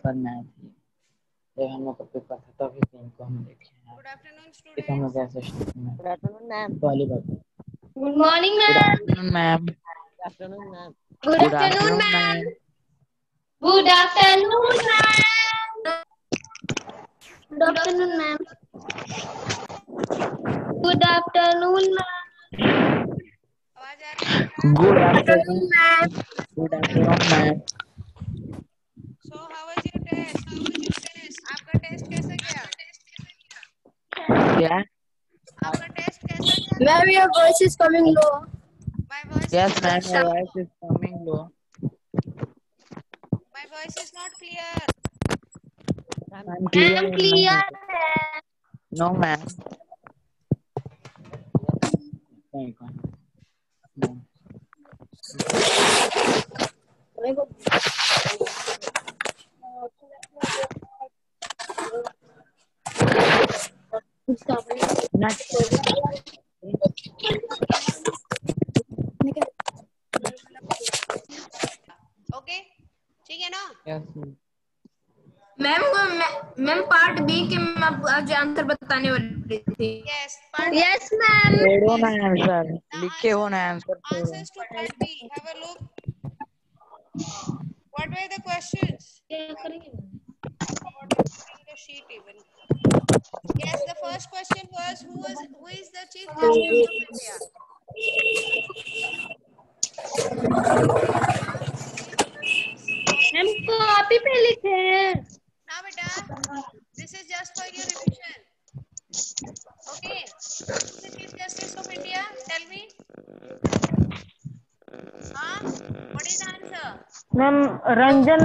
Paper में आई थी, जब हम लोग का पेपर था तभी से इनको हम देखे हैं। गुड आफ्टरनून ठीक, हम लोग स्टूडेंट्स। कैसे स्टूडेंट गुड आफ्टरनून मैम। पहली बात। Good morning good ma'am. Afternoon ma'am. Good afternoon ma'am. Good good afternoon afternoon ma'am. Ma'am. Good afternoon ma'am. Good afternoon ma'am. Good afternoon ma'am. आवाज आ रही है बेटा? Good afternoon ma'am. Good afternoon ma'am. So how was your test? आपका test कैसा गया? क्या? आपका टेस्ट कैसा गया? Ma'am your voice is coming low. My voice is Yes ma'am, your voice is coming low. Not clear. I'm clear ma'am in my clear voice. है। No ma'am. नहीं कौन? No. Not. ओके, ठीक है ना? Yes ma'am. Ma'am part B के मैं आज answer बताने वाली थी। Yes, part yes ma'am. छोड़ो ना आंसर, लिखे हो ना आंसर छोड़ो। Answers to part B, have a look. What were the questions? क्या करेंगे? The sheet even. Yes, the first question was who is the Chief Justice of India? Ma'am copy पे लिखे हैं। Now beta, this is just for your revision. Okay, who is the Chief Justice of India? Tell me. What is the answer? Ma'am Ranjan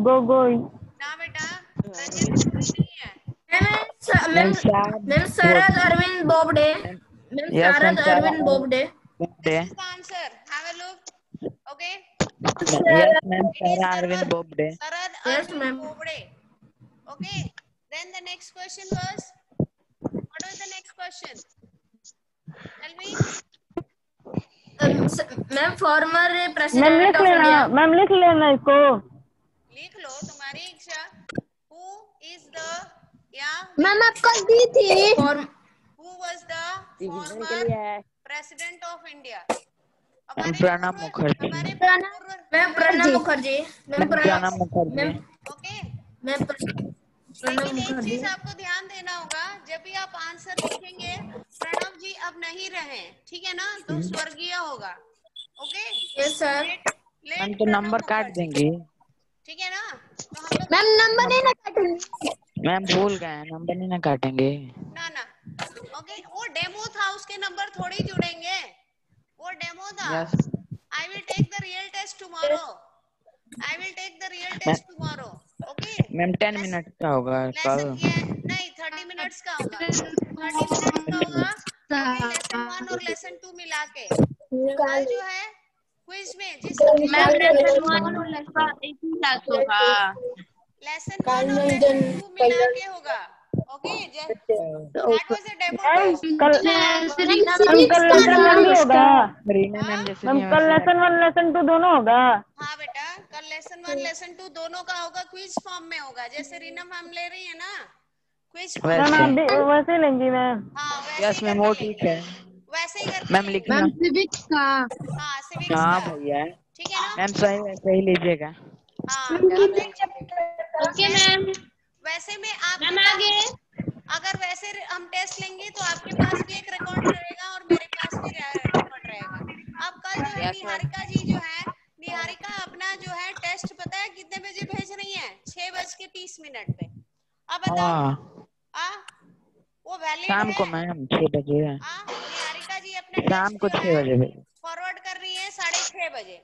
Gogoi. ना बेटा, रंजन गोगोई नहीं है। Ma'am Sharad Arvind Bobde. Yes ma'am, Arvind Bobde. This is the answer. Have a look. Okay. Yes ma'am, It is Sarah Arvind Bobde. Sarad Yes, Arvind ma'am. Bobde. Okay. Then the next question was, what was the next question? Tell me. Ma'am farmer ma'am president of India. Ma'am लिख लेना इसको। लिख लो, तुम्हारी इच्छा। Who is the ma'am आप कल दी थी। who was the revision के former लिए है। president of India? Ma'am Pranab Mukherjee. Ma'am Pranab Mukherjee. Ma'am Pranab Mukherjee. Okay. Ma'am लेकिन एक चीज आपको ध्यान देना होगा, जब भी आप आंसर लिखेंगे, प्रणब जी अब नहीं रहे, ठीक है ना? तो स्वर्गीय होगा। ओके। Yes sir. मैम तो नंबर काट देंगे। ठीक है ना? तो हम लोग मैम नंबर नहीं ना काटेंगे। मैम भूल गए, नंबर नहीं ना काटेंगे। ना ओके, वो डेमो था, उसके नंबर थोड़ी जुड़ेंगे, वो डेमो था। Yes. I will take the real test tomorrow. Okay ma'am 10 minute का होगा कल। नहीं, 30 मिनट्स का होगा। 30 मिनट्स का होगा। ओके, लेसन 1 और लेसन 2 मिला के। कल जो है क्विज में जिस मैम लेसन 1 और लेसन 2 होगा। लेसन 1 और लेसन 2 मिला के होगा। Okay, that was a demo test. कल लेसन 1 भी होगा। मैम कल लेसन 1 लेसन 2 दोनों होगा। हाँ बेटा, कल लेसन 1 लेसन 2 दोनों का होगा, क्विज फॉर्म में होगा, जैसे रीना मैम ले रही है ना क्विज फॉर्म। वैसे ही लेंगी मैम। हाँ वैसे यस मैम, वो ठीक है। वैसे ही करके मैम लिखना। मैम सिविक्स का। हाँ सिविक्स हाँ का, भैया। ठीक है ना? मैम सही वैसे ही लीजिएगा। हाँ ओके मैम। वैसे में आपके आगे अगर वैसे हम टेस्ट लेंगे तो आपके पास भी एक रिकॉर्ड रहेगा और मेरे पास भी रिकॉर्ड रहेगा। अब कल जो है निहारिका जी जो है, निहारिका अपना जो है टेस्ट पता है कितने बजे भेज रही है? 6:30 पे। अब बताओ वो वैलिड शाम है? को मैम 6 बजे। निहारिका जी अपना शाम टेस्ट को जो 6 है बजे फॉरवर्ड कर रही है 6:30 बजे।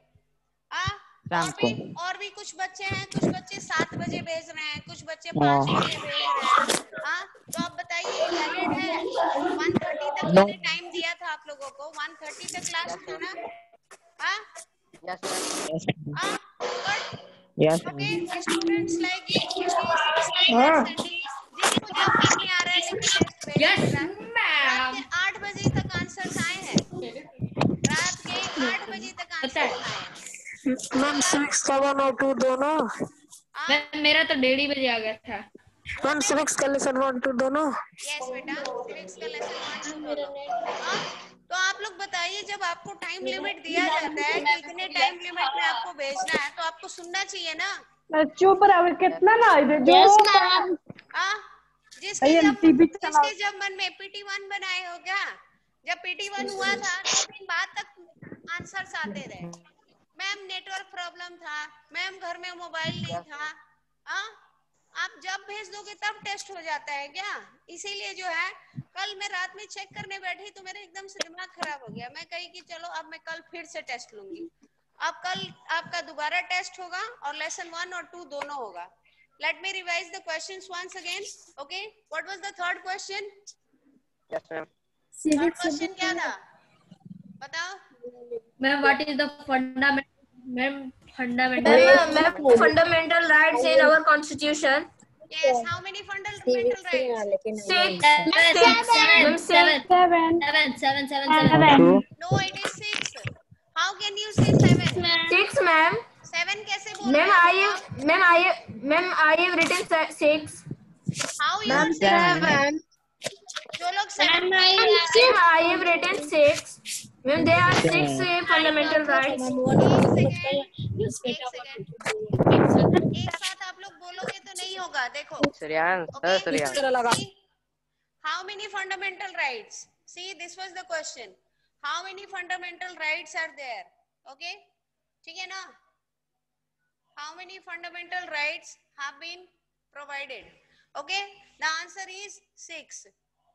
शाम को। और भी कुछ बच्चे हैं, कुछ बच्चे 7 बजे भेज रहे हैं, कुछ बच्चे 5 बजे भेज रहे हैं। तो आप बताइए ये वैलिड है? 1:30 तक मैंने टाइम दिया था आप लोगों को, 1:30 तक लास्ट था ना? Yes okay, students like you जिनको जब भी नहीं आ रहा है लेकिन टेस्ट भेज नहीं रहा। रात के 8 बजे तक आंसर्स आए हैं, रात के 8 बजे तक आंसर्स आए हैं। मैम 6, 7 और 2 दोनों। मेरा तो 1:30 बजे आ गया था। मैम सिविक्स का लेसन 1 2 दोनों। यस बेटा, सिविक्स का लेसन 1 2 दोनों। हाँ, तो आप लोग बताइए, जब आपको टाइम लिमिट दिया जाता है कि इतने टाइम लिमिट में आपको भेजना है, तो आपको सुनना चाहिए ना। चुप रहो, कितना ना जो हाँ, जिसके जब मन में PT1 बनाए हो क्या, जब PT1 हुआ था 2 दिन बाद तक आंसर्स आते रहे। मैम नेटवर्क प्रॉब्लम था, मैम घर में मोबाइल नहीं था। हाँ, आप जब भेज दोगे तब टेस्ट हो जाता है क्या। इसीलिए जो है, कल मैं रात में चेक करने बैठी तो मेरे एकदम से दिमाग खराब हो गया। मैं कही कि चलो अब मैं कल फिर से टेस्ट लूंगी। अब कल आपका दोबारा टेस्ट होगा और लेसन 1 और 2 दोनों होगा। Let me revise the questions once again. Okay, what was the third question? Yes, ma'am. Third question क्या था? बताओ। Ma'am what is the fundamental ma'am fundamental rights in our constitution. Yes, how many fundamental rights? 6. No, it is 6. How can you say 7? 6, ma'am. 7 कैसे बोल रहे हो? Ma'am, I have written 6. How you are 7? जो लोग 7 Ma'am, I have written 6. Ma'am, there are 6 fundamental rights. एक second, एक साथ आप लोग बोलोगे तो नहीं होगा। देखो, how many fundamental rights? See, this was the question. How many fundamental rights are there? Okay, ठीक है ना? How many fundamental rights have been provided? Okay, the answer is 6.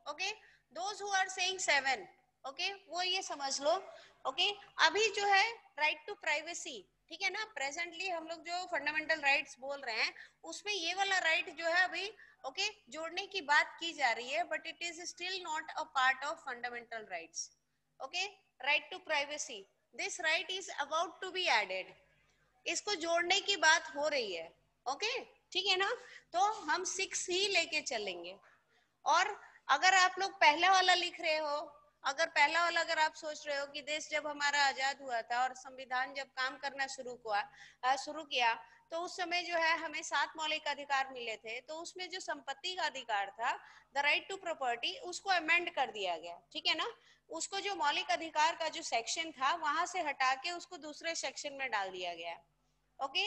Okay, those who are saying 7, okay, वो ये समझ लो। okay, अभी जो है right to privacy, ठीक है ना, प्रेजेंटली हम लोग जो फंडामेंटल राइट्स बोल रहे हैं उसमें ये वाला राइट जो है अभी ओके जोड़ने की बात की जा रही है, but it is still not a part of fundamental rights. Okay, right to privacy, this right is about to be added, इसको जोड़ने की बात हो रही है। ओके, ठीक है ना, तो हम 6 ही लेके चलेंगे। और अगर आप लोग पहला वाला लिख रहे हो, अगर पहला वाला अगर आप सोच रहे हो कि देश जब हमारा आजाद हुआ था और संविधान जब काम करना शुरू किया तो उस समय जो है हमें 7 मौलिक अधिकार मिले थे, तो उसमें जो संपत्ति का अधिकार था, द राइट टू प्रॉपर्टी, उसको अमेंड कर दिया गया। ठीक है ना, उसको जो मौलिक अधिकार का जो सेक्शन था वहां से हटा के उसको दूसरे सेक्शन में डाल दिया गया। Okay,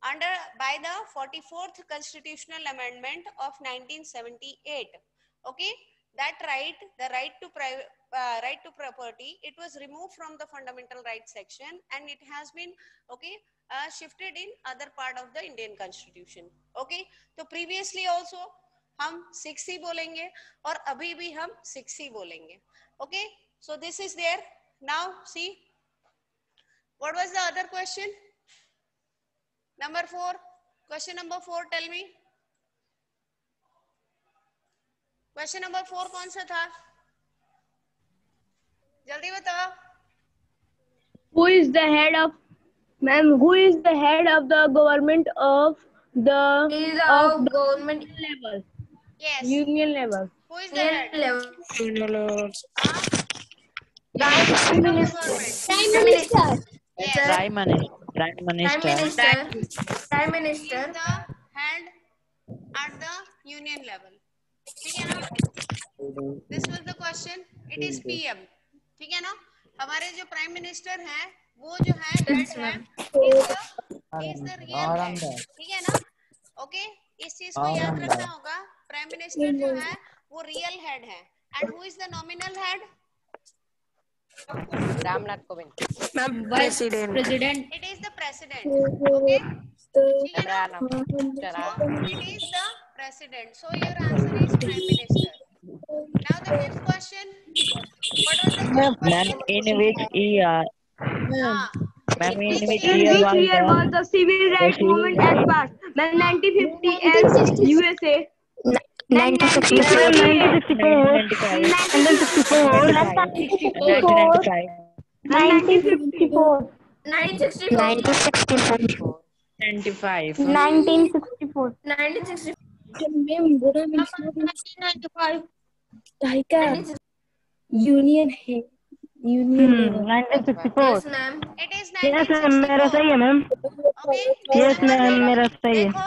under by the 44th constitutional amendment of 1978. Okay, that right, the right to property, it was removed from the fundamental rights section and it has been shifted in other part of the Indian constitution. Okay, तो previously also हम 6 ही बोलेंगे और अभी भी हम 6 ही बोलेंगे। Okay, so this is there. Now see, what was the other question? Number 4, question number 4, tell me. Question number 4 कौन सा था, जल्दी बताओ। Who is the head of, ma'am, who is the head of the government of the government level? Yes, Union level. who is the head? Prime Minister. Yes. Prime Minister. Is the head at the union level. ठीक है ना, this was the question, it is PM। ठीक है ना, हमारे जो prime minister हैं वो जो है हेड है, इज द रियल हेड। ठीक है ना, ओके, इस चीज को याद रखना होगा, प्राइम मिनिस्टर जो है वो रियल हेड है। And who is the nominal head? Ramnath Kovind. President, it is the president. Okay, ठीक है ना, it is the president, so your answer is prime minister. Now the fifth question, what was the fifth question? In which year? In which year was the Civil Rights Movement Act passed? 1950 as USA. 1964. 1964. Union है, Union level. 1964. Yes, ma'am. it is Yes, 1964. मेरा सही है ma'am. Okay, Yes, ma'am, मेरा सही है। देखो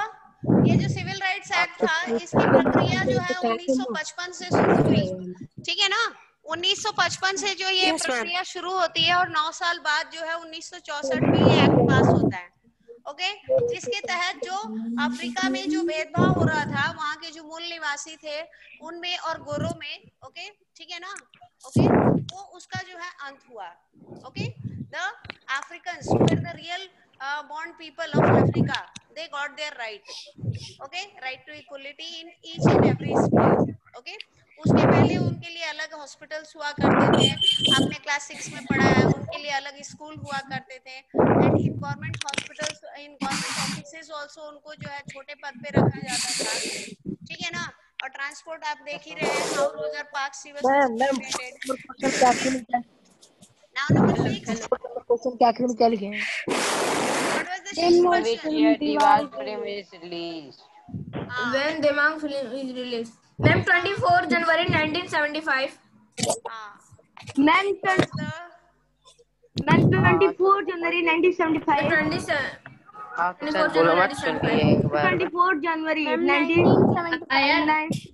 ये जो सिविल राइट्स एक्ट था, इसकी प्रक्रिया जो है 1955 से शुरू हुई, ठीक है ना। 1955 से जो ये प्रक्रिया शुरू होती है और 9 साल बाद जो है 1964 में ये एक्ट पास होता है। ओके, जिसके तहत जो अफ्रीका में जो भेदभाव हो रहा था, वहां के जो मूल निवासी थे उनमें और गोरों में, ओके ठीक है ना, ओके, वो उसका जो है अंत हुआ। Okay, the Africans who were the real born people of Africa, they got their right, okay, right to equality in each and every sphere, okay। उसके पहले उनके लिए अलग हॉस्पिटल्स हुआ करते थे, आपने क्लास 6 में पढ़ा है, उनके लिए अलग स्कूल हुआ करते थे, and in government hospitals, in government offices also उनको जो है छोटे पद पे रखा जाता था, ठीक है ना। और ट्रांसपोर्ट आप देख ही रहे हैं, how Roger parks he was distributed. Now number 6, question के आखिर में क्या लिखे हैं? what was the sixth Which question? year Diwar film is released? When Demang film is released. Ma'am, 24 January 1975. Ma'am What was the 24 जनवरी 1975 27. आप sir बोलो मत सुनिए एक बार। 24 जनवरी 1975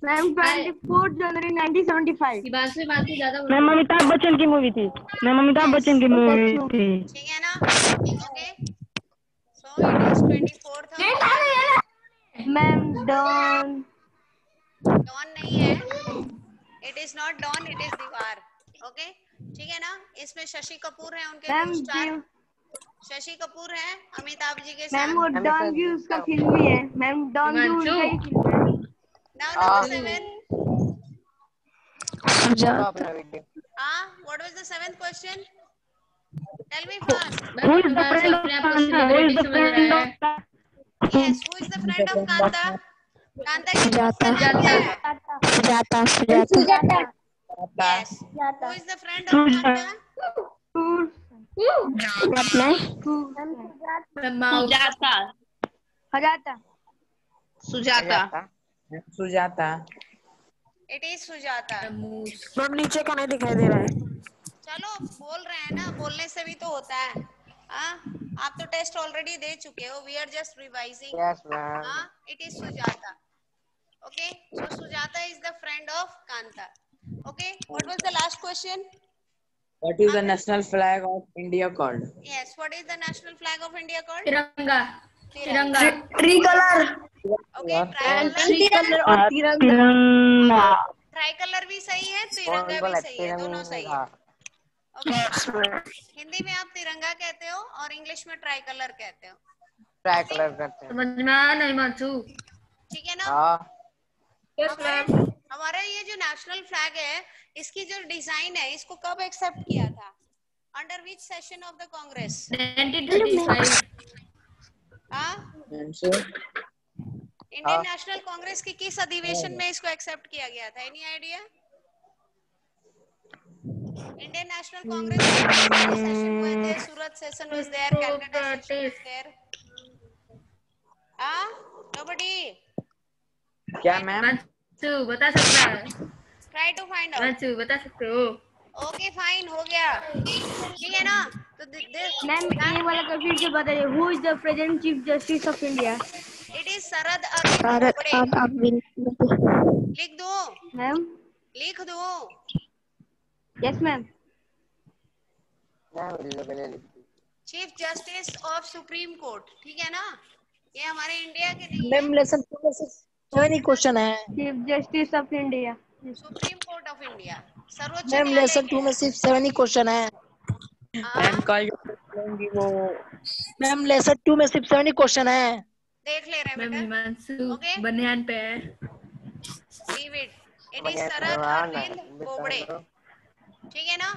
मैम 24 जनवरी 1975 मैम अमिताभ बच्चन की मूवी थी, मैम अमिताभ बच्चन की मूवी थी। ठीक है ना, okay, so it is 24th of ma'am dawn नहीं है, it is not dawn, it is दीवार, ओके ठीक है ना। इसमें शशि कपूर है, उनके मैम स्टार शशि कपूर है अमिताभ जी के मैम साथ। वो डॉन भी उसका फिल्म ही है, मैम डॉन भी उनका ही फिल्म है। Now number 7, what was the 7th question? Tell me fast. Who is the friend of Kanta? Who is the friend of Yes, who is the friend of Kanta? Kanta की दूसरा नाम क्या है? Sujata. Yes. Who is the friend of Kanta? Sujata It is Sujata. Ma'am नीचे का नहीं दिखाई दे रहा है। चलो बोल रहे हैं ना, बोलने से भी तो होता है। आप तो टेस्ट ऑलरेडी दे चुके हो, we are just revising. Yes, ma'am. It is Sujata, okay. So Sujata is the friend of Kanta, okay. What was the last question? What is the national flag of India called? Yes, what is the national flag of India called? Tiranga. Tiranga, three colour okay. Three colour और तिरंगा तिरंगा। Try colour भी सही है, तिरंगा भी सही है, दोनों सही है, ओके। हिंदी में आप तिरंगा कहते हो और इंग्लिश में ट्राई कलर कहते हो, ट्राई कलर करते हैं। समझ में आया नहीं मानसू? ठीक है ना। हाँ हमारा ये जो नेशनल फ्लैग है, इसकी जो डिजाइन है, इसको कब एक्सेप्ट किया था? Under which session of the Congress? 1935. Indian National Congress की किस अधिवेशन में इसको एक्सेप्ट किया गया था? Any idea? Indian National Congress session हुए थे, Surat session was there, Calcutta session was there. Nobody? क्या मैम? मानसू बता सकता है? Try to find out. Mansu बता सकते हो? ओके फाइन, हो गया, ठीक है ना। तो मैम ये वाला क्वेश्चन से बताइए, who is the present chief justice of India? It is Sharad Arvind Bobde. लिख दो मैम लिख दो। Yes ma'am chief justice of supreme court, ठीक है ना। ये हमारे इंडिया के नहीं मैम लेसन 2 में से 7 ही क्वेश्चन है। Chief justice of India, supreme court of India, सर्वोच्च मैम लेसन 2 न्यायालय में सिर्फ 7 ही क्वेश्चन है। मैम कल वो मैम लेसन 2 में सिर्फ 7 ही क्वेश्चन है। देख ले रहे हैं मैम बेटा, मानसू ओके बनियान पे है. Leave it. It is Sharad Arvind Bobde, ठीक है ना।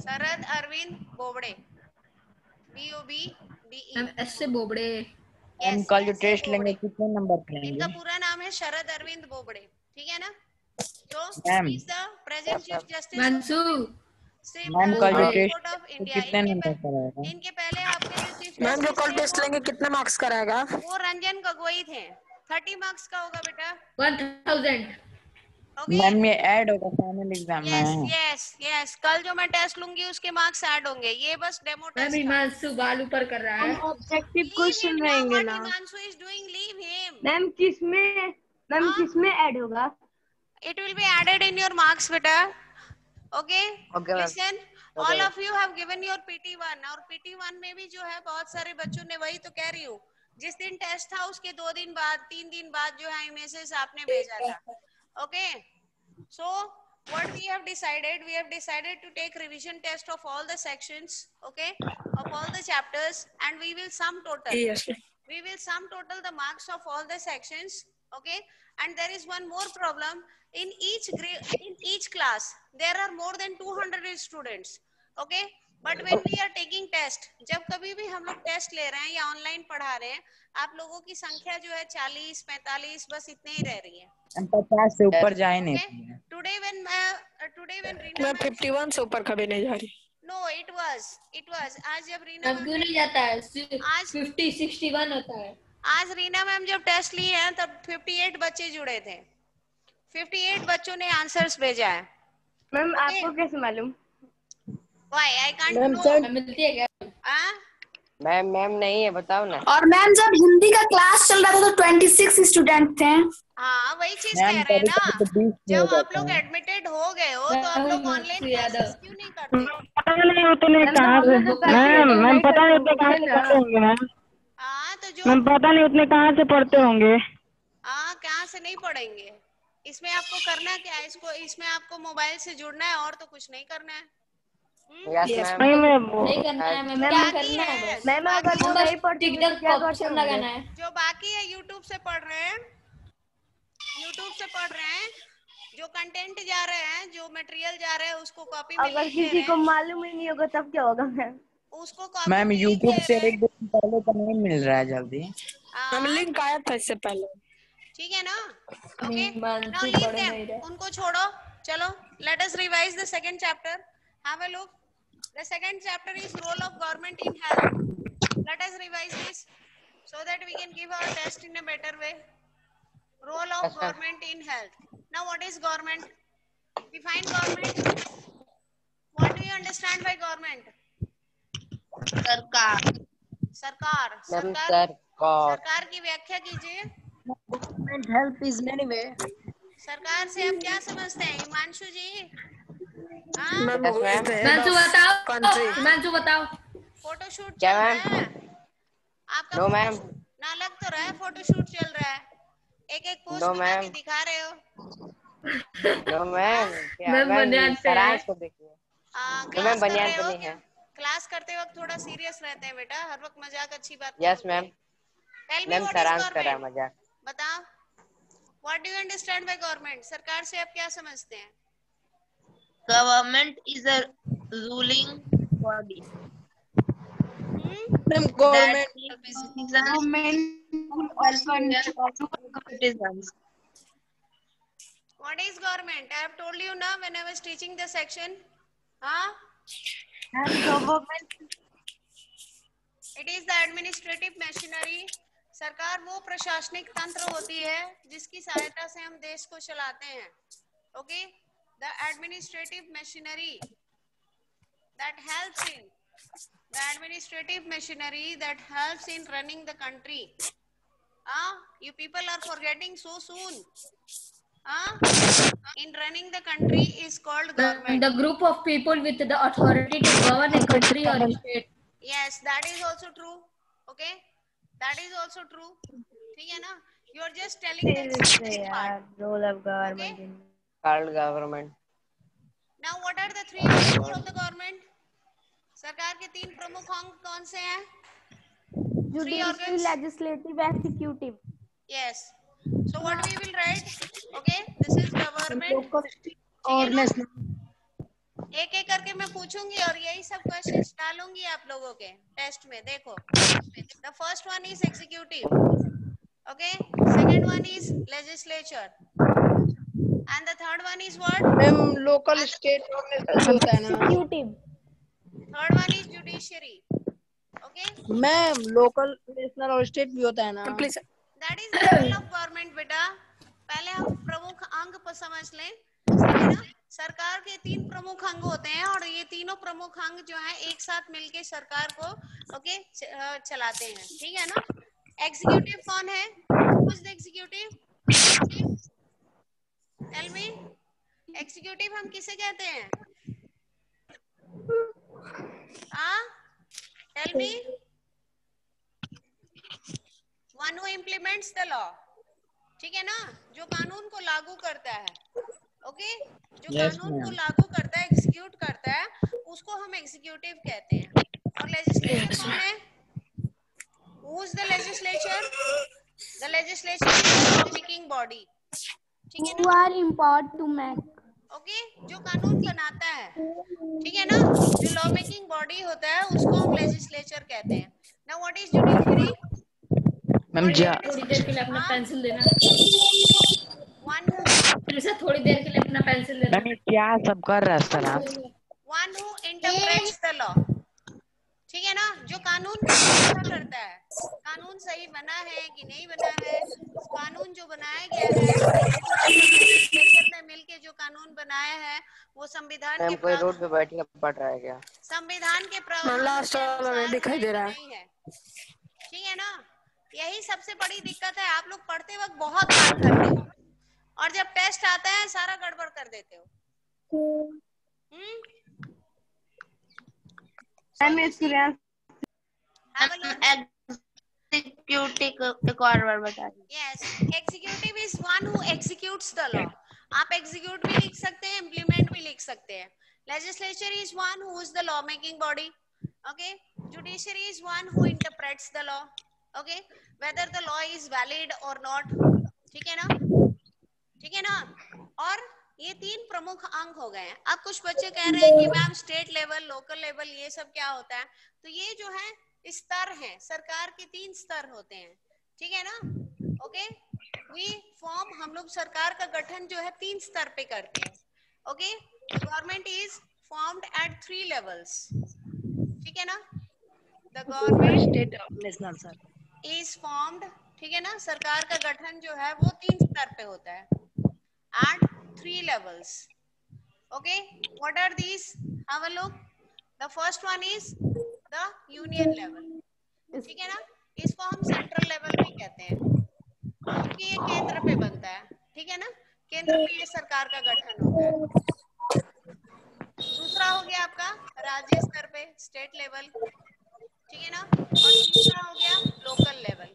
शरद अरविंद बोबड़े, BOBDE। मैम ऐसे बोबड़े. हम कल जो टेस्ट लेंगे कितने नंबर पे इनका लेंगे? पूरा नाम है शरद अरविंद बोबड़े, ठीक है ना। तो ma'am. Is the present chief justice मानसू ma'am कल जो टेस्ट कोर्ट ऑफ इंडिया। कितने नंबर पर आएगा? इनके पहले आपके जो चीफ मैम जो कल टेस्ट जस्टिस लेंगे कितने मार्क्स का रहेगा? वो रंजन गोगोई थे, 30 मार्क्स का होगा बेटा। 1000. ओके मैम ये ऐड होगा फाइनल एग्जाम यस में। यस यस, कल जो मैं टेस्ट लूंगी उसके मार्क्स ऐड होंगे, ये बस डेमो टेस्ट था। हिमांशु बाल ऊपर कर रहा है। ऑब्जेक्टिव क्वेश्चन रहेंगे ना Himanshu is doing, leave him. Ma'am किसमें ऐड होगा? It will be added in your marks, beta. Okay. Okay, ma'am. Listen, Okay, all ma'am. of you have given your PT1 और PT1 में भी जो है बहुत सारे बच्चों ने, वही तो कह रही हूँ, जिस दिन टेस्ट था उसके 2 दिन बाद 3 दिन बाद जो है इमेजेस आपने भेजा था। Okay. So what we have decided to take revision test of all the sections, okay, of all the chapters, and we will sum total. Yes. We will sum total the marks of all the sections, okay. And there is one more problem, in each grade, in each class there are more than 200 students, okay. But when we are taking test, जब कभी भी हम लोग test ले रहे हैं या online पढ़ा रहे हैं, आप लोगों की संख्या जो है 40, 45 बस इतने ही रह रही है। 50 से ऊपर जा ही नहीं। Today when Reena मैं 51 से ऊपर कभी नहीं जा रही। no it was आज जब रीना अब क्यों नहीं जाता है? आज 50 61 होता है। आज रीना मैम जब टेस्ट लिए हैं तब 58 बच्चे जुड़े थे, 58 बच्चों ने आंसर्स भेजा है। मैम आपको कैसे मालूम? Why I can't know? मिलती है क्या? हाँ मैम नहीं है, बताओ ना। और मैम जब हिंदी का क्लास चल रहा था तो 26 स्टूडेंट थे। हाँ वही चीज कह रहे हैं ना, जब आप लोग एडमिटेड हो गए हो तो आप लोग ऑनलाइन क्लासेस क्यों नहीं करते? पता नहीं उतने कहाँ से मैम, पता नहीं उतने कहाँ से पढ़ते होंगे मैम। हाँ तो जो मैम पता नहीं उतने कहाँ से पढ़ते होंगे। हाँ कहाँ से नहीं पढ़ेंगे, इसमें आपको करना क्या है, इसमें आपको मोबाइल से जुड़ना है और तो कुछ नहीं करना है। यस नहीं मैम। मैं नहीं करना है मैम, क्या करना है? मैम अगर वो नहीं पढ़ती तो क्या करते होंगे? लगाना है। जो बाकी है यूट्यूब से पढ़ रहे हैं, जो कंटेंट जा रहे हैं, जो मटेरियल जा रहे हैं उसको कॉपी में अगर लिख दे किसी रहे को हैं, मालूम ही नहीं होगा तब क्या होगा मैम? उसको कॉपी मैम में लिख यूट्यूब दे से रहे हैं। 1 दिन पहले तो नहीं मिल रहा है जल्दी। हम लिंक आया था इससे पहले। ठीक है ना? ओके हिमांशु नाउ लीव पढ़ नहीं देम, रहे। उनको छोड़ो। चलो let us revise the second chapter, have a look. The second chapter is role of government in health. Let us revise this so that we can give our test in a better way. Role of government in health. Now what is government? Define government. What do you understand by government? सरकार सरकार की व्याख्या कीजिए। Government help is many वे। सरकार से आप क्या समझते हैं हिमांशु जी? हाँ हिमांशु बताओ। फोटोशूट क्या चल मैम? रहा है आपका? No ma'am. ना लग तो रहा है फोटोशूट चल रहा है, एक पोस्ट बना के दिखा रहे हो। नो मैम, मैम सारांश को देखिए। क्लास कर रहे हो नहीं क्या? है। क्लास करते वक्त थोड़ा सीरियस रहते हैं बेटा, हर वक्त मजाक अच्छी बात यस मैम। मैम सारांश कर रहा है मजाक। बताओ what do you understand by government? सरकार से आप क्या समझते हैं? Government is a ruling body. Government Citizens. What is government? I have told you now when I was teaching the section. Government It is the administrative machinery. सरकार वो प्रशासनिक तंत्र होती है जिसकी सहायता से हम देश को चलाते हैं। Okay? The administrative machinery that helps in running the country. You people are forgetting so soon. In running the country is called government. The group of people with the authority to govern a country or a state. Yes, that is also true. Okay, that is also true. ठीक है ना? You are just telling the specific part. Role of government. Okay? Called government. Now, what are the 3 arms of the government? सरकार के 3 प्रमुख अंग कौन से हैं? Judiciary, legislative, executive. Yes. So what we will write? Okay, this is government. और national. एक एक करके मैं पूछूंगी और यही सब क्वेश्चंस डालूंगी आप लोगों के टेस्ट में। देखो, the first one is executive. Okay, second one is legislature. And the third one is what? Ma'am local state और नेशनल होता है ना? Executive. Third one is judiciary. Okay? Ma'am local, national और स्टेट भी होता है ना? That is the role of government बेटा। पहले हम प्रमुख अंग पर समझ समझ लें, है ना। सरकार के 3 प्रमुख अंग होते हैं और ये तीनों प्रमुख अंग जो है एक साथ मिलके सरकार को चलाते हैं, ठीक है ना। एग्जीक्यूटिव कौन है? Who is the executive? Tell me. Executive हम किसे कहते हैं? Tell me. One who implements the law. ठीक है ना, जो कानून को लागू करता है, ओके, जो कानून को लागू करता है, एग्जीक्यूट करता है, उसको हम एग्जीक्यूटिव कहते हैं। और लेजिस्लेचर कौन है? Who is the legislature? The legislature is the lawmaking body. ठीक है ना? Who are important to make? Okay, जो कानून बनाता है, ठीक है ना, जो लॉ मेकिंग बॉडी होता है उसको हम लेजिस्लेचर कहते हैं। Now what is judiciary? Ma'am थोड़ी देर के लिए अपना पेंसिल देना। फिर से थोड़ी देर के लिए अपना पेंसिल देना। मैम क्या सब कर रहा है सर आप? One who interprets the law, ठीक है ना, जो कानून का फैसला करता है, कानून सही बना है कि नहीं बना है, कानून जो बनाया गया है लेजिस्लेचर ने मिलके जो कानून बनाया है वो संविधान के कोई रोड पे बैठ के पढ़ रहा है क्या? संविधान के प्रावधानों दिखाई दे रहा है, ठीक है ना। यही सबसे बड़ी दिक्कत है, आप लोग पढ़ते वक्त बहुत बात करते हो और जब टेस्ट आता है सारा गड़बड़ कर देते हो। एक और बार बताइए। Yes, executive is one who executes the law. आप एग्जीक्यूट भी लिख सकते हैं, इम्प्लीमेंट भी लिख सकते हैं। Legislature is one who is the law making body, okay. Judiciary is one who interprets the law, okay, whether the law is valid और नॉट, ठीक है ना, ठीक है ना। और ये 3 प्रमुख अंग हो गए हैं। अब कुछ बच्चे कह रहे हैं कि ma'am state level, local level, ये सब क्या होता है? तो ये जो है स्तर हैं, सरकार के 3 स्तर होते हैं, ठीक है ना, ओके। हम लोग सरकार का गठन जो है 3 स्तर पे करते हैं, okay. Government is formed at 3 levels, ठीक है ना। The government state national sir is formed, ठीक है ना, सरकार का गठन जो है वो 3 स्तर पे होता है, at 3 levels, okay. What are these? Have a look. The first one is the union level, ठीक है ना, इसको हम सेंट्रल लेवल भी कहते हैं क्योंकि ये केंद्र पे बनता है, ठीक है ना, केंद्र पे ये सरकार का गठन होता है। दूसरा हो गया आपका राज्य स्तर पे, स्टेट लेवल, ठीक है ना, और तीसरा हो गया लोकल लेवल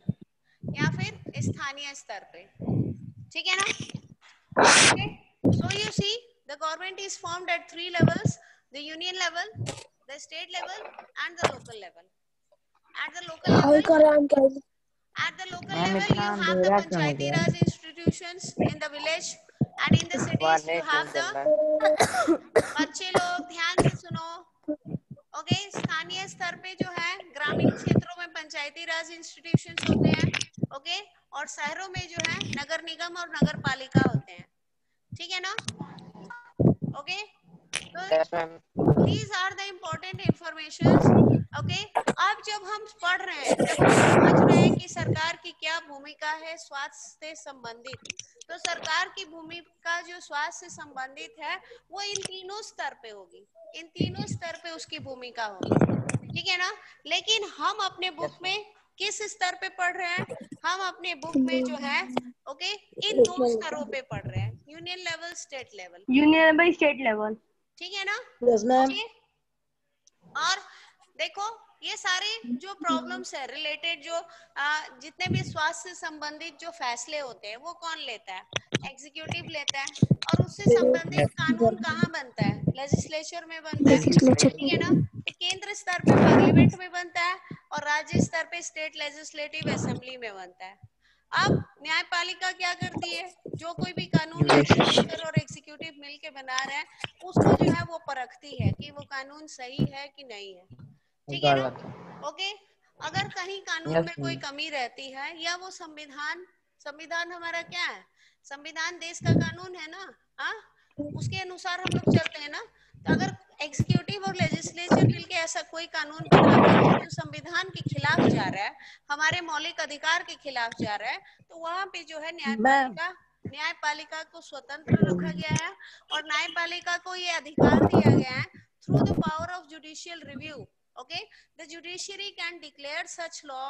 या फिर स्थानीय स्तर पे, ठीक है ना। Okay. So you see, the government is formed at 3 levels: the union level, the state level, and the local level. At the local level, you have the Panchayati Raj institutions in the village, and in the cities you have the बच्चे लोग ध्यान से सुनो, okay. स्थानीय स्तर पे जो है ग्रामीण क्षेत्रों में पंचायती राज इंस्टीट्यूशंस होते हैं, ओके, और शहरों में जो है नगर निगम और नगर पालिका होते हैं, ठीक है ना, okay. These are the important informations, okay. अब जब हम पढ़ रहे हैं, जब हम समझ रहे हैं कि सरकार की क्या भूमिका है स्वास्थ्य से संबंधित, तो सरकार की भूमिका जो स्वास्थ्य से संबंधित है वो इन तीनों स्तर पे होगी, इन तीनों स्तर पे उसकी भूमिका होगी, ठीक है ना। लेकिन हम अपने बुक में किस स्तर पे पढ़ रहे हैं? हम अपने बुक में जो है, ओके, इन 2 स्तरों पे पढ़ रहे हैं, union level, state level, union level, state level, ठीक है ना। Yes ma'am. और देखो ये सारे जो प्रॉब्लम्स है रिलेटेड, जो जितने भी स्वास्थ्य से संबंधित जो फैसले होते हैं वो कौन लेता है? एग्जीक्यूटिव लेता है। और उससे संबंधित कानून कहाँ बनता है? लेजिस्लेचर में बनता है, ठीक है ना। तो केंद्र स्तर पे पार्लियामेंट में बनता है और राज्य स्तर पे स्टेट लेजिस्लेटिव असेंबली में बनता है। अब न्यायपालिका क्या करती है? जो कोई भी कानून लेजिस्लेचर और एग्जीक्यूटिव मिलके बना रहे हैं उसको जो है वो परखती है कि वो कानून सही है कि नहीं है, ठीक है ना, ओके। अगर कहीं कानून में कोई कमी रहती है या वो संविधान हमारा क्या है? संविधान देश का कानून है ना, हाँ, उसके अनुसार हम लोग चलते हैं ना। तो अगर एग्जीक्यूटिव और लेजिस्लेचर मिलके ऐसा कोई कानून बनाते हैं जो संविधान के खिलाफ जा रहा है, हमारे मौलिक अधिकार के खिलाफ जा रहा है, तो वहां पे जो है न्यायपालिका न्यायपालिका को स्वतंत्र रखा गया है और न्यायपालिका को ये अधिकार दिया गया है through the power of judicial review. Okay, the judiciary can declare such law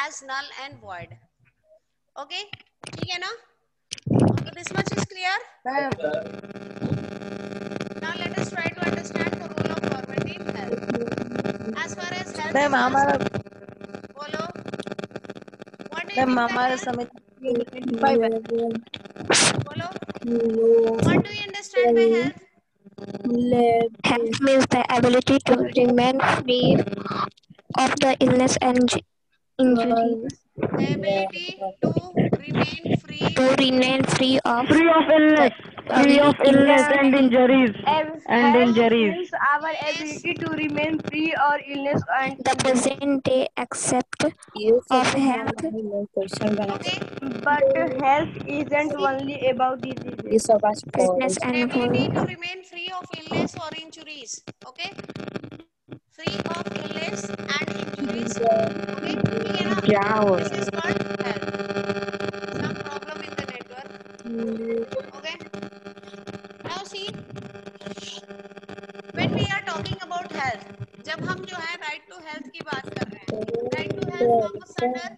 as null and void. Okay, ठीक है ना? So this much is clear. Now let us try to understand the role of government in health. As far as health is concerned, बोलो. What do you think that health? बोलो. What do you understand by health? Health means the ability to remain free of the illness and injuries. The ability to remain free. To remain free of illness and injuries. Means our ability to remain free or illness and the present day accept of health. Okay. but health isn't only about diseases. Fitness and Ability to remain free of illness or injuries. Okay. Free of illness and injuries. Okay. ठीक है ना? क्या हो This is called health. Some problem in the network. Okay. Now see, when we are talking about health, जब हम जो है right to health की बात कर रहे हैं, right to health comes under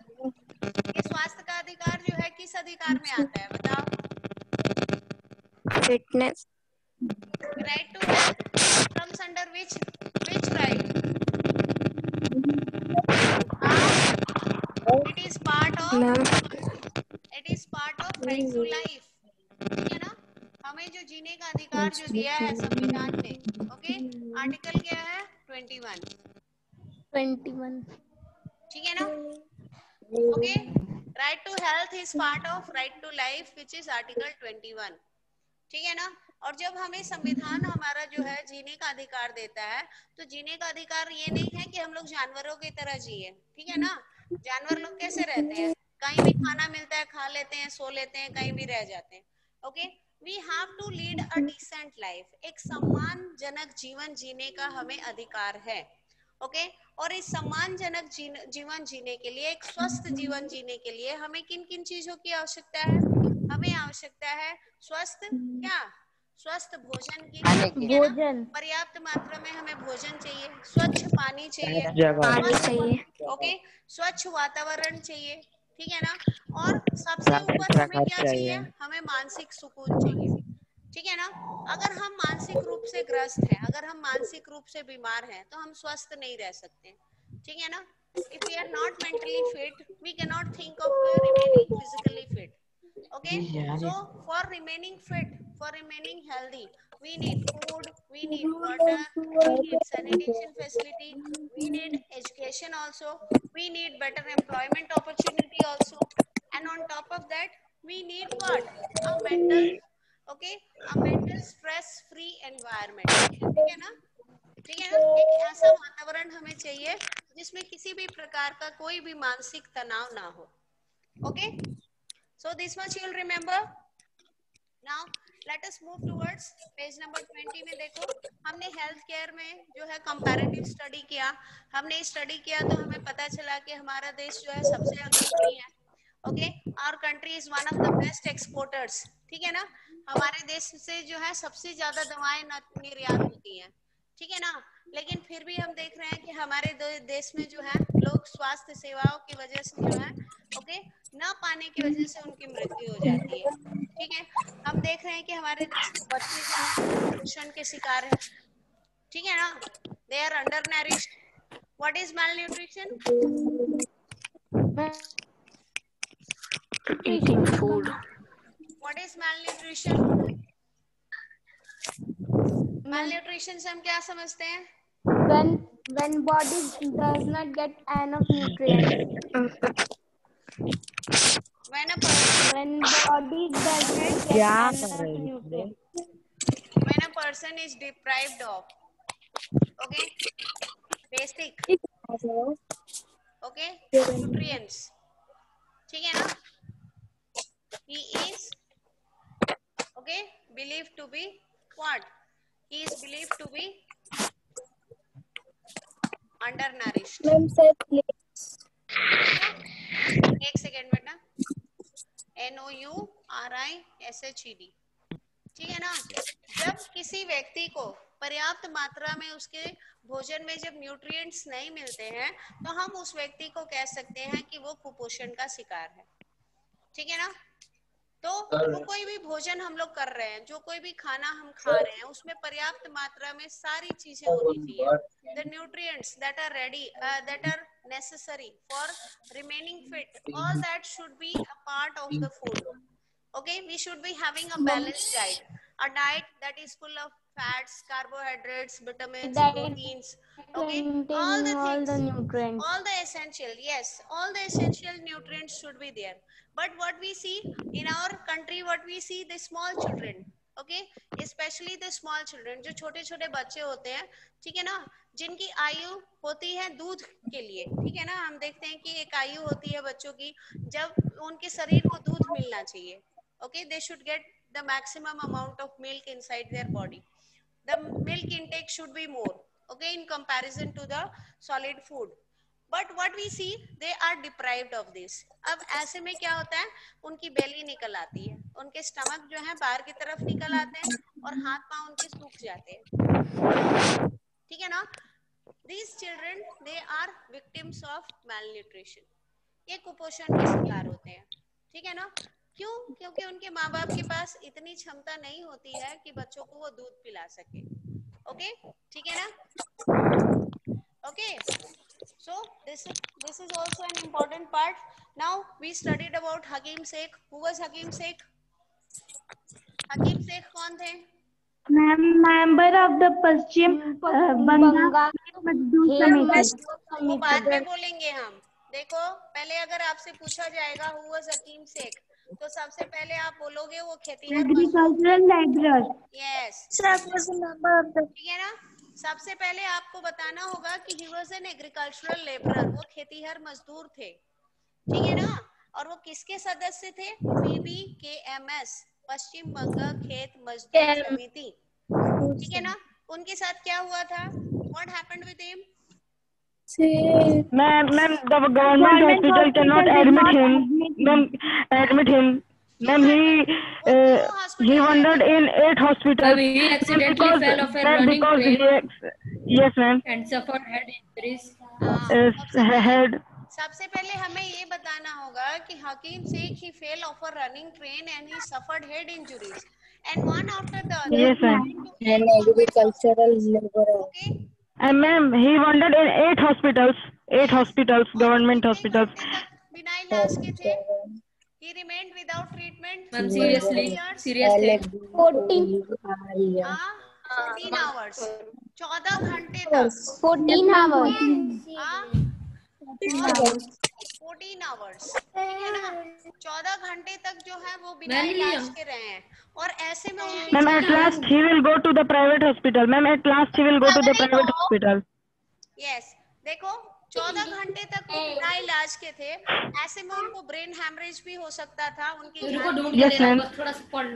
ये स्वास्थ्य का अधिकार जो है किस अधिकार में आता है बताओ? fitness. Right to health comes under which right? It is part of right to life. ठीक है ना? हमें जो जीने का अधिकार जो दिया है संविधान ने, ओके, आर्टिकल क्या है? 21. ठीक है ना? Okay, right to health is part of right to life which is article 21. ठीक है ना? और जब हमें संविधान हमारा जो है जीने का अधिकार देता है, तो जीने का अधिकार ये नहीं है कि हम लोग जानवरों की तरह जिए. ठीक है ना? जानवर लोग कैसे रहते हैं? कहीं भी खाना मिलता है खा लेते हैं, सो लेते हैं, कहीं भी रह जाते हैं. Okay, we have to lead a decent life. एक सम्मानजनक जीवन जीने का हमें अधिकार है. ओके, और इस सम्मानजनक जीवन जीने के लिए, एक स्वस्थ जीवन जीने के लिए हमें किन किन चीजों की आवश्यकता है? हमें आवश्यकता है स्वस्थ स्वस्थ भोजन की. पर्याप्त मात्रा में हमें भोजन चाहिए, स्वच्छ पानी चाहिए, ओके, स्वच्छ वातावरण चाहिए. ठीक है ना? और सबसे ऊपर हमें क्या चाहिए? हमें मानसिक सुकून चाहिए. ठीक है ना? अगर हम मानसिक रूप से ग्रस्त हैं, अगर हम मानसिक रूप से बीमार हैं, तो हम स्वस्थ नहीं रह सकते. ठीक है ना? If we are not mentally fit, we cannot think of remaining physically fit. Okay, so for remaining fit, for remaining healthy, we need food, we need water, we need sanitation facility, we need education also, we need better employment opportunity also, and on top of that we need what? A mental, okay, a mental stress free environment. ठीक है ना? ठीक है ना? एक ऐसा वातावरण हमें चाहिए जिसमें किसी भी प्रकार का कोई भी मानसिक तनाव ना हो. Okay, so this much you will remember. Now let us move towards page number 20 में. देखो, हमने हेल्थ केयर में जो है कंपैरेटिव स्टडी किया. हमने स्टडी किया तो हमें पता चला कि हमारा देश जो है सबसे अग्रणी है. Okay, our country is one of the best exporters. ठीक है ना? हमारे देश से जो है सबसे ज्यादा दवाएं निर्यात होती हैं. ठीक है ना? लेकिन फिर भी हम देख रहे हैं कि हमारे देश में जो है लोग स्वास्थ्य सेवाओं की वजह से जो है ओके न पाने की वजह से उनकी मृत्यु हो जाती है. ठीक है, हम देख रहे हैं कि हमारे देश के बच्चे जो है कुपोषण के शिकार है. ठीक है ना? They are under nourished. What is malnutrition? Eating food. What is malnutrition? Malnutrition से हम क्या समझते हैं? When body does not get enough nutrients. When body does not get enough nutrients. When a person is deprived of, okay, basic, okay, nutrients. ठीक है ना? He is, okay, believed to be what? He is believed to be undernourished. एक second बेटा. NOURISHED. RISHED, ठीक है ना। जब किसी व्यक्ति को पर्याप्त मात्रा में उसके भोजन में जब न्यूट्रिएंट्स नहीं मिलते हैं तो हम उस व्यक्ति को कह सकते हैं कि वो कुपोषण का शिकार है, ठीक है ना। तो जो कोई भी भोजन हम लोग कर रहे हैं, जो कोई भी खाना हम खा रहे हैं, उसमें पर्याप्त मात्रा में सारी चीजें होनी चाहिए। The nutrients that are ready, that are necessary for remaining fit, all that should be a part of the food. Okay, we should be having a balanced diet, a diet that is full of fats, carbohydrates, vitamins, proteins. Okay, all the things, all the essential, yes, all the essential nutrients should be there. But what we see in our country, what we see, the small children, okay, especially the small children, जो छोटे छोटे बच्चे होते हैं, ठीक है ना, जिनकी आयु होती है दूध के लिए, ठीक है ना। हम देखते हैं कि एक आयु होती है बच्चों की जब उनके शरीर को दूध मिलना चाहिए। Okay, they should get the maximum amount of milk inside their body. The milk intake should be more, okay, in comparison to the solid food. But what we see, they are deprived of this. अब ऐसे में क्या होता है, उनकी बेली निकल आती है, उनके स्टमक जो है बाहर की तरफ निकल आते हैं और हाथ पांव उनके सूख जाते हैं, ठीक है ना। These children, they are victims of malnutrition. ये कुपोषण के शिकार होते हैं, ठीक है ना। क्यों? क्योंकि उनके माँ बाप के पास इतनी क्षमता नहीं होती है कि बच्चों को वो दूध पिला सके। ओके, ठीक है ना। Okay, so this is also an important part. Now we studied about Hakim Sheikh. Who was Hakim Sheikh? Hakim Sheikh कौन थे? member of the पश्चिम बंगाल वो बाद में बोलेंगे हम। देखो, पहले अगर आपसे पूछा जाएगा who was Hakim Sheikh, तो सबसे पहले आप बोलोगे वो खेतीहर एग्रीकल्चरल लेबरर। यस, ठीक है ना। सबसे पहले आपको बताना होगा कि he was an agricultural laborer, वो खेतीहर मजदूर थे, ठीक है ना। और वो किसके सदस्य थे? PBKMS, पश्चिम बंगाल खेत मजदूर समिति, ठीक है ना। उनके साथ क्या हुआ था? What happened with him? Ma'am, the government hospital cannot admit him. Ma'am, he wandered in 8 hospitals. He accidentally fell off a running train. Yes, ma'am. And suffered head injuries. सबसे पहले हमें ये बताना होगा कि Hakim Sheikh, he fell off a running train and he suffered head injuries, and one after the other. Yes, ma'am. An agricultural laborer. Okay. And ma'am, he wandered in 8 hospitals, government hospitals. बिना इलाज के थे. He remained without treatment. Ma'am, seriously. 14 hours. 14 घंटे तक. 14 hours. 14 hours. ठीक है ना? 14 घंटे तक जो है वो बिना इलाज के रहे हैं. और ऐसे में Ma'am, at last he will go to the private hospital. Ma'am, at last he will go to the private hospital. Yes. देखो, 14 घंटे तक वो बिना इलाज के थे. ऐसे में उनको ब्रेन हैमरेज भी हो सकता था. उनकी जान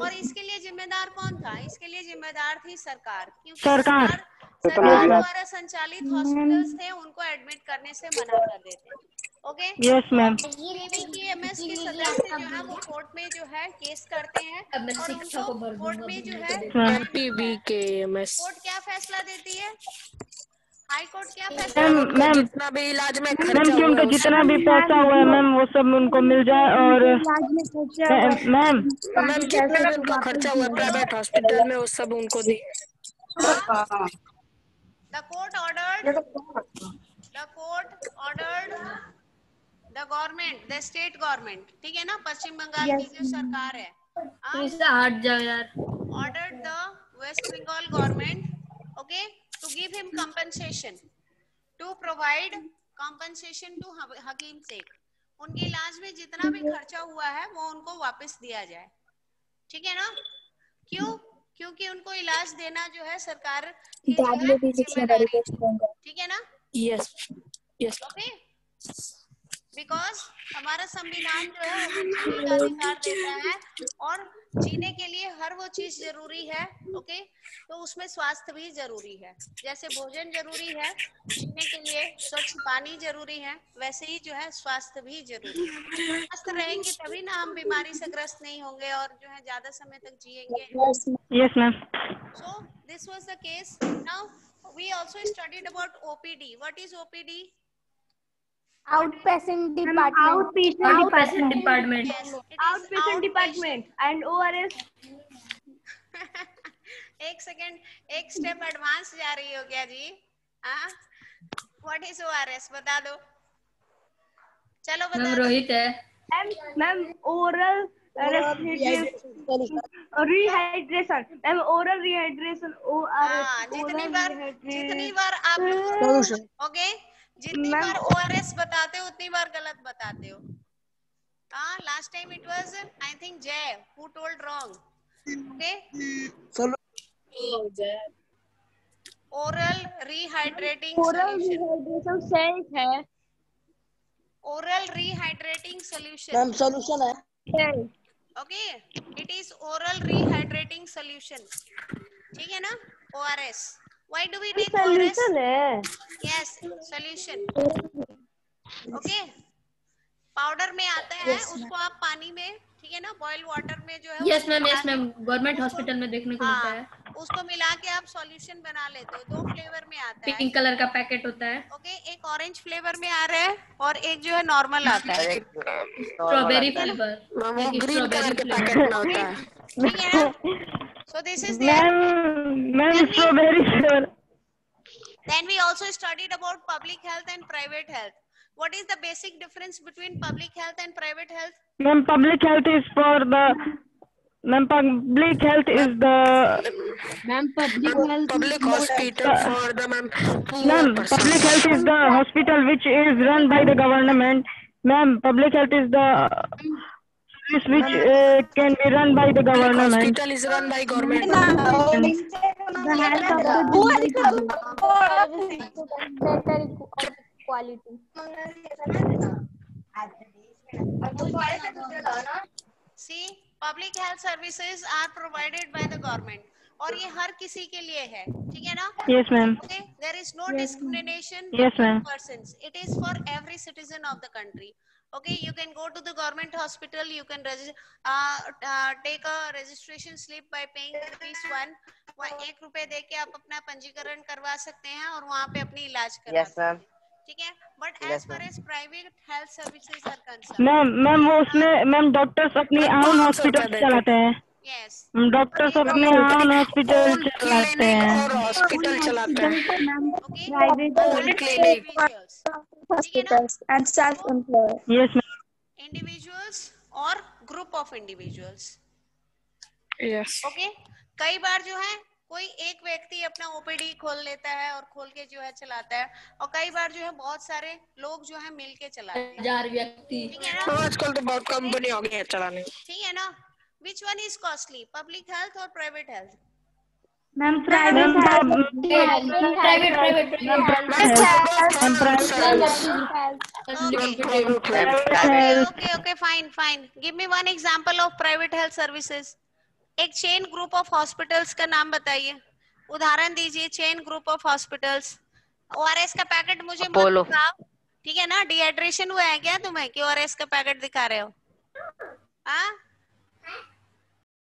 और इसके लिए जिम्मेदार कौन था? इसके लिए जिम्मेदार थी सरकार. क्योंकि सरकार द्वारा संचालित हॉस्पिटल्स थे, उनको एडमिट करने से मना कर देते. ओके. Yes ma'am. PBKMS के सदस्य जो है वो कोर्ट में जो है केस करते हैं और उनको कोर्ट में जो है PBKMS कोर्ट क्या फैसला देती है? हाई कोर्ट क्या फैसला? मैम, जितना भी इलाज में मैम कि उनका जितना भी पैसा हुआ है मैम वो सब उनको मिल जाए. और मैम जितना भी उनका खर्चा हुआ प्राइवेट हॉस्पिटल में वो सब उनको दी. The court ordered the government, the state government, ठीक है ना, पश्चिम बंगाल की जो सरकार है, ordered the West Bengal government, okay, to give him compensation, to provide compensation to Hakim Sheikh. उनके इलाज में जितना भी खर्चा हुआ है वो उनको वापस दिया जाए. ठीक है ना? क्यों? क्योंकि उनको इलाज देना जो है सरकार की ठीक है ना? यस. ओके. बिकॉज हमारा संविधान जो है हमें जीने का अधिकार देता है और जीने के लिए हर वो चीज जरूरी है। ओके, तो उसमें स्वास्थ्य भी जरूरी है। जैसे भोजन जरूरी है जीने के लिए, स्वच्छ पानी जरूरी है, वैसे ही जो है स्वास्थ्य भी जरूरी है। स्वस्थ रहेंगे तभी ना हम बीमारी से ग्रस्त नहीं होंगे और जो है ज्यादा समय तक जिएंगे। Yes, ma'am. So this was the case. Now we also studied about OPD. What is OPD? Outpatient department. Outpatient department. Yes, it is Outpatient department and ORS. एक सेकेंड, एक स्टेप एडवांस जा रही हो क्या जी? हाँ, व्हाट इज ORS बता दो, चलो बता दो। रोहित है। Ma'am oral rehydration, ma'am oral rehydration ORS। जितनी बार आप लोग ओके जितनी बार ORS बताते हो उतनी बार गलत बताते हो। हाँ, last time it was I think Jay who told wrong. Okay, oral rehydrating solution self है। Oral rehydrating solution ma'am solution है। Okay, it is oral rehydrating solution, ठीक है ना? ORS, why do we take ORS? Yes, solution. Okay, powder में आता है, उसको आप पानी में, ठीक है ना, बॉइल वाटर में जो है yes ma'am, yes ma'am, government hospital में देखने को मिलता है। उसको मिला के आप सॉल्यूशन बना लेते हो। 2 फ्लेवर में आता है। पिंक कलर का पैकेट होता है। ओके, एक ऑरेंज फ्लेवर में आ रहा है और एक जो है नॉर्मल आता है, स्ट्रॉबेरी फ्लेवर। ग्रीन कलर के पैकेट में होता है। ठीक है ना? So this is there. Ma'am, strawberry flavor. Then we also studied about public health and private health. What is the basic difference between public health and private health? Ma'am, public health is for the. Ma'am, public health is the. Public hospital for the Ma'am, public health is the hospital which is run by the government. Ma'am, public health is the service which can be run by the government. Hospital is run by government. Quality. See, public health services are provided by the government और ये हर किसी के लिए है, ठीक है ना? Yes, ma'am. Okay, there is no discrimination Yes, ma'am. between persons. It is for every citizen of the country. Okay, you can go to the government hospital. You can take a registration slip by paying ₹1. वहाँ ₹1 दे के आप अपना पंजीकरण करवा सकते हैं और वहाँ पे अपनी इलाज करवा सकते हैं, ठीक है? But as far as private health services are concerned, ma'am वो उसमें मैम डॉक्टर्स अपनी ओन हॉस्पिटल चलाते हैं। yes, डॉक्टर्स अपने ओन हॉस्पिटल चलाते हैं। और हॉस्पिटल चलाते हैं। okay, individuals, hospitals and self-employed. Yes, ma'am. individuals और group of individuals. Yes. Okay, कई बार जो है कोई एक व्यक्ति अपना OPD खोल लेता है और खोल के जो है चलाता है, और कई बार जो है बहुत सारे लोग जो है मिल के चलाते हैं, 1000 व्यक्ति। ठीक है ना? आजकल तो बहुत कंपनी हो गई है चलाने। ठीक है ना? Which one is costly, public health or private health? Ma'am private Okay, fine. Give me one example of private health services. एक चेन ग्रुप ऑफ हॉस्पिटल्स का नाम बताइए, उदाहरण दीजिए। Chain group of hospitals. ORS का पैकेट मुझे मत दिखाओ, ठीक है ना? डिहाइड्रेशन हुआ है क्या तुम्हें कि ORS का पैकेट दिखा रहे हो? हाँ,